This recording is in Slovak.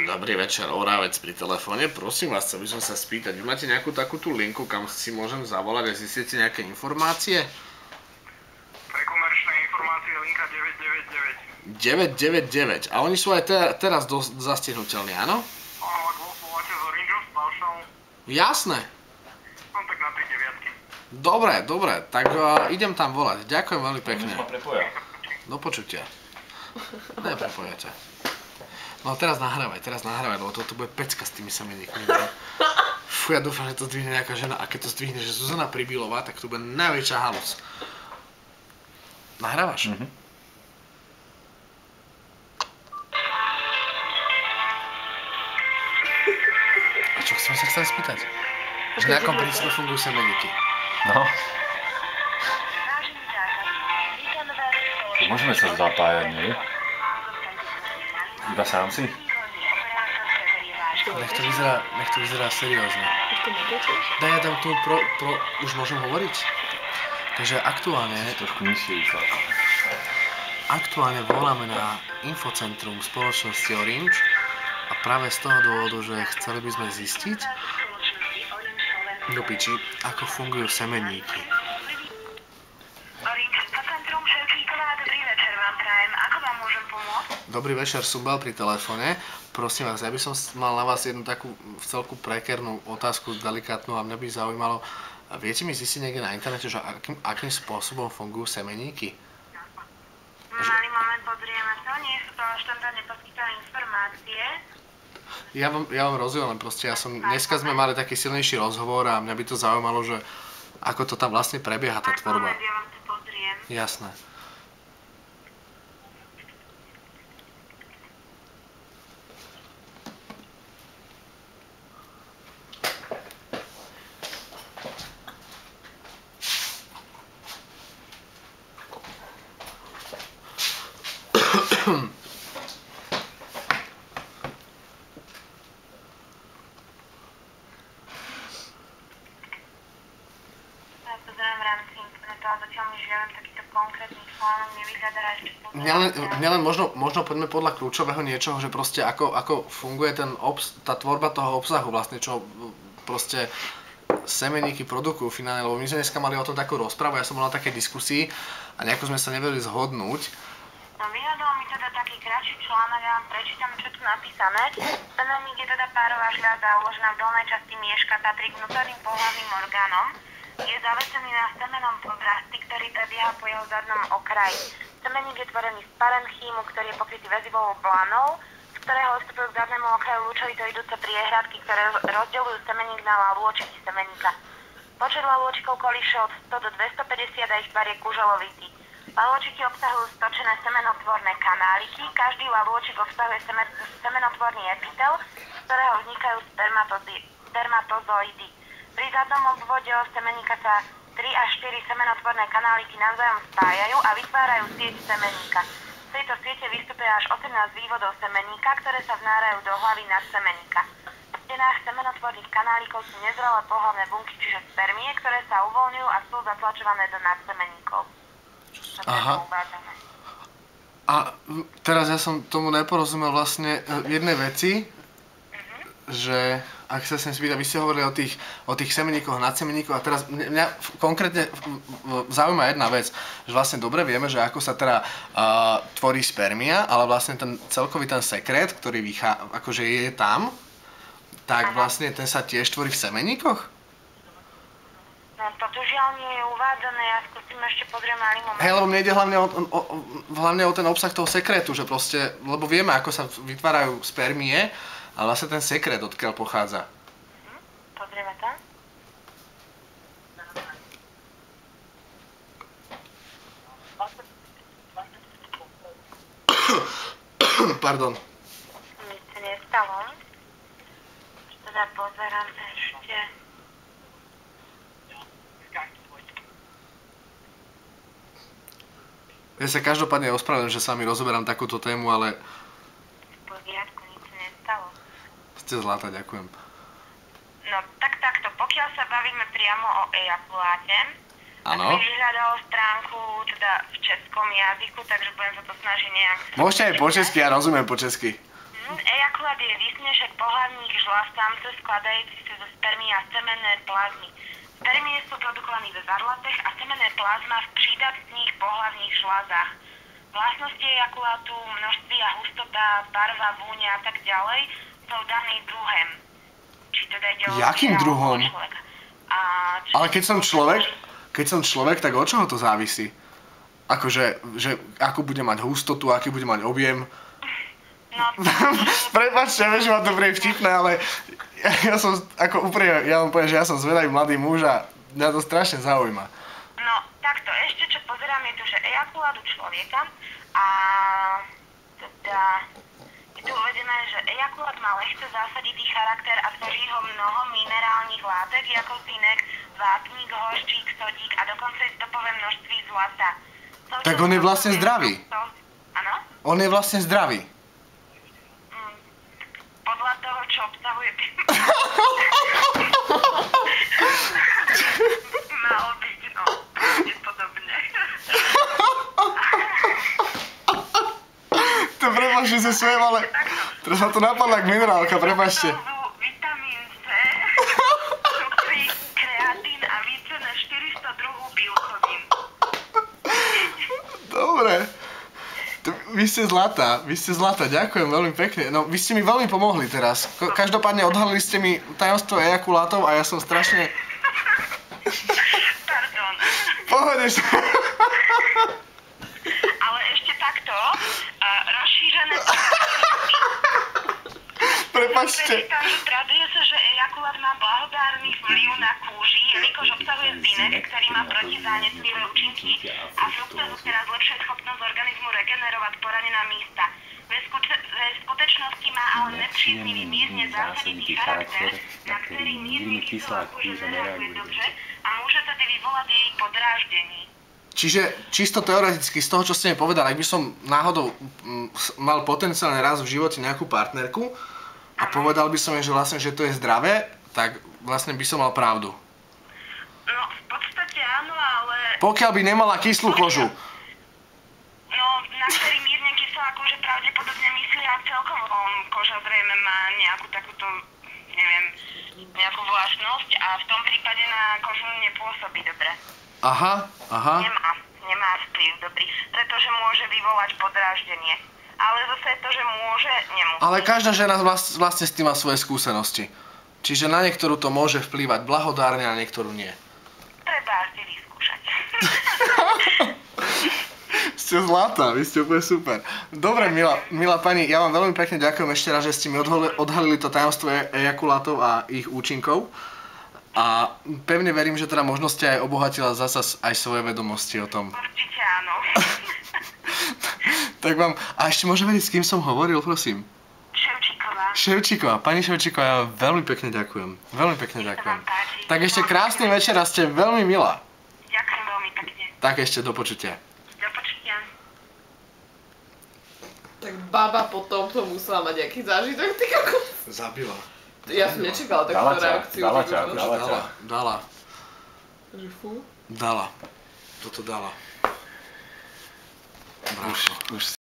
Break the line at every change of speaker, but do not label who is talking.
Dobrý večer, Oravec pri telefóne. Prosím vás, chcel by som sa spýtať, vy máte nejakú takú tú linku, kam si môžem zavolať a zistíte nejaké informácie?
Pre komerčné informácie linka 999.
999. A oni sú aj teraz dosť zastihnutelní, áno?
Ak voláte z Orange s paušou?
Jasné.
Tak na 3 deviatky.
Dobre, tak idem tam volať. Ďakujem veľmi pekne. Do počutia. Neprepojete. No teraz nahrávaj, lebo toto bude pecka s tými semeníkmi. Fú, ja dúfam, že to zdvihne nejaká žena a keď to zdvihne, že Zuzana Pribylová, tak to bude najväčšia halus. Nahrávaš? A čo som sa chcel spýtať? Že na akom princípe fungujú semeníky?
No. Môžeme sa zapájať, nie? Iba sám si?
Nech to vyzerá seriózne. Daj, ja dám tu už môžem hovoriť? Takže aktuálne voláme na infocentrum spoločnosti Orange a práve z toho dôvodu, že chceli by sme zistiť do piči, ako fungujú semeníky. Dobrý večer, Sumbal pri telefóne. Prosím vás, ja by som mal na vás jednu takú celku prekernú otázku, delikátnu a mňa by zaujímalo, viete mi zistiť niekde na internete, že akým spôsobom fungujú semeníky?
Malý moment, pozrieme sa, nie sú to štandardne poskytované informácie.
Ja vám rozumiem, proste dneska sme mali taký silnejší rozhovor a mňa by to zaujímalo, že ako to tam vlastne prebieha tá tvorba.
Ja vám to pozriem.
Jasné. Nielen možno poďme podľa kľúčového niečoho, že proste ako funguje tá tvorba toho obsahu vlastne, čo proste semeníky produkujú finálne, lebo my sme dneska mali o tom takú rozprávu, ja som bol na takej diskusii a nejako sme sa nevedeli zhodnúť.
No vyhľadol mi teda taký kratší článok, ja vám prečítam, čo tu napísané. Semeník je teda párová žľaza uložená v dolnej časti mieška, patrí k vnútorným pohlavným orgánom. Je zavesený na semenom podrasty, ktorý prebieha po jeho zadnom okraji. Semeník je tvorený z parenchýmu, ktorý je pokrytý väzivovou blanou, z ktorého vstupujú k zadnému okraju lúčovito idúce priehradky, ktoré rozdeľujú semeník na lalôčiky semeníka. Počet lalôčikov kolíše od 100 do 250 a ich tvar je kuželovitý. Lalôčiky obsahujú stočené semenotvorné kanáliky, každý lalôčik obsahuje semenotvorný epitel, z ktorého vznikajú spermatozoidy. Pri zadnom obvode semeníka sa 3 až 4 semenotvorné kanáliky navzájom spájajú a vytvárajú sieť semeníka. Z tejto siete vystupuje až 18 vývodov semeníka, ktoré sa vnárajú do hlavy nadsemeníka. V stenách semenotvorných kanálikov sú nezrelé pohlavné bunky, čiže spermie, ktoré sa uvoľňujú a sú zatlačované do nadsemeníkov.
Aha. A teraz ja som tomu neporozumel vlastne jednej veci, že ak sa sem spýta, vy ste hovorili o tých semeníkoch, nadsemeníkoch a teraz mňa konkrétne zaujíma jedna vec, že vlastne dobre vieme, že ako sa teda tvorí spermia, ale vlastne ten celkový ten sekret, ktorý akože je tam, tak vlastne ten sa tiež tvorí v semeníkoch?
No to tu žiaľ nie je uvádzané, ja skúsim ešte pozrieť malý moment.
Hej, lebo mne ide hlavne o ten obsah toho sekretu, že proste, lebo vieme, ako sa vytvárajú spermie, ale vlastne ten sekret, odkiaľ pochádza.
Pozrieme to.
Pardon.
Nič sa nestalo. Teda pozerám ešte.
Ja sa každopádne ospravedlňujem, že sa mi rozoberám takúto tému, ale...
V poriadku, nič sa nestalo.
Ste zlatá, ďakujem.
No tak takto, pokiaľ sa bavíme priamo o ejakuláte,
Áno.
Si vyhľadal stránku teda v českom jazyku, takže budem sa to snažiť nejak...
Môžete aj po česky, ja rozumiem po česky.
Ejakulát je výsmešek pohlavných žľaz samce skladajúci sa zo spermí a semenné plazmy. Spermie sú produkované ve varlatech a semenné plazma v prídatných pohlavných žľazách. Vlastnosti ejakulátu, množství a hustota, barva, vôňa a tak ďalej sú daný druhem. Či teda ide o...
Jakým druhom? Ale keď som človek, tak od čoho to závisí? Akože, že ako bude mať hustotu, aký bude mať objem?
No,
Prepáčte, že ma to príde vtipné, ale ja som, ako úprimne, ja vám poviem, že ja som zvedavý mladý muž a mňa to strašne zaujíma.
no, takto, ešte čo pozerám je tu, že ejakulát u človeka a teda je tu uvedené, že ejakulát má ľahce zásaditý charakter a tvorí ho mnoho minerálnych látek, ako zinek, vápnik, horčík, sodík a dokonca aj stopové množství zlata.
Tak on je vlastne zdravý.
Áno?
On je vlastne zdravý.
Podľa toho, čo obsahuje malo byť, no, pravdepodobne.
To prepáčte sa svojem, ale teraz ma to napadla k minerálka, prepáčte.
To sú vitamín C, cukry, kreatín a více než 400 druhov bielkovín.
Dobre. Vy ste zlatá, ďakujem veľmi pekne. No, vy ste mi veľmi pomohli teraz. Každopádne odhalili ste mi tajomstvo ejakulátov a ja som strašne...
Pardon.
Pohode sa.
Ale ešte takto, rozšírené...
Prepáčte.
Prečítam, že traduje sa, že ejakulát má blahodárny vplyv na kúži, jelikož obsahuje zinek, ktorý má protizánětlivé účinky a fruktózu, ktorá zlepšuje schopnosť organizmu regenerovať poranená místa. Ve skutečnosti má ale nepříznivý mírne zásaditý charakter, na ktorý mírne kyselá kúža nereaguje dobře a môže tedy vyvolať jej podráždení.
Čiže čisto teoreticky z toho, čo ste mi povedali, ak by som náhodou mal potenciálne raz v živote nejakú partnerku a povedal by som jej, že vlastne, že to je zdravé, tak vlastne by som mal pravdu.
No, v podstate áno, ale...
Pokiaľ by nemala kyslú kožu.
No, na ktorý mírne kyselá koža pravdepodobne myslia celkovo. Koža zrejme má nejakú takúto, neviem, nejakú vlastnosť a v tom prípade na kožu nepôsobí dobre.
Aha.
Nemá vplyv dobrý, pretože môže vyvolať podráždenie. Ale zase to, že môže, nemusí.
Ale každá žena vlastne s tým má svoje skúsenosti. Čiže na niektorú to môže vplývať blahodárne a na niektorú nie.
Treba si vyskúšať.
Ste zlatá, vy ste úplne super. Dobre, milá pani, ja vám veľmi pekne ďakujem ešte raz, že ste mi odhalili to tajomstvo ejakulátov a ich účinkov. A pevne verím, že teda možno ste aj obohatila zasa aj svoje vedomosti o tom.
Určite áno.
Tak vám... A ešte môžem vedieť, s kým som hovoril, prosím? Ševčíková. Pani Ševčíková, ja vám veľmi pekne ďakujem. Veľmi pekne ďakujem. Tak ešte krásny večer a ste veľmi milá.
Ďakujem veľmi pekne.
Tak ešte do počutia.
Do počutia.
Tak baba potom to musela mať nejaký zážitok, ty kokos.
Zabila.
Ja som nečakala takúto reakciu.
Dala.
Že fú.
Dala. Toto dala. Bravo. Už